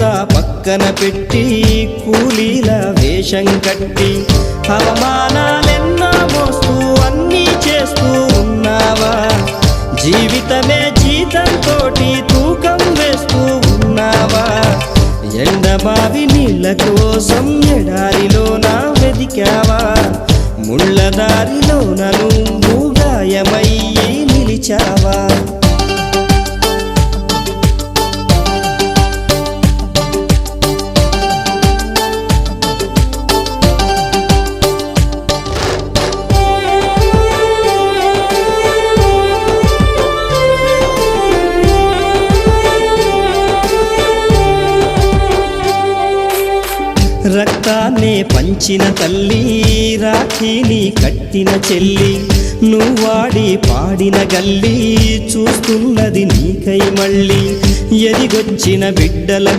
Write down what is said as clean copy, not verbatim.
అంతా పక్కన పెట్టి కూలీల వేషం కట్టి అవమానాలెన్నో మోస్తూ అన్నీ చేస్తూ ఉన్నావా? జీవితమే జీతంతోటి తూకం వేస్తూ ఉన్నావా? ఎండమావి నీళ్ళ కోసం ఎడారిలోన వెదికావా? ముళ్ళదారిలోన నువ్వు గాయమయ్యి నిలిచావా? రక్తాన్నే పంచిన తల్లి, రాఖీని కట్టిన చెల్లి, నువ్వాడి పాడిన గల్లి చూస్తున్నది నీకై మళ్ళీ. ఎదిగొచ్చిన బిడ్డల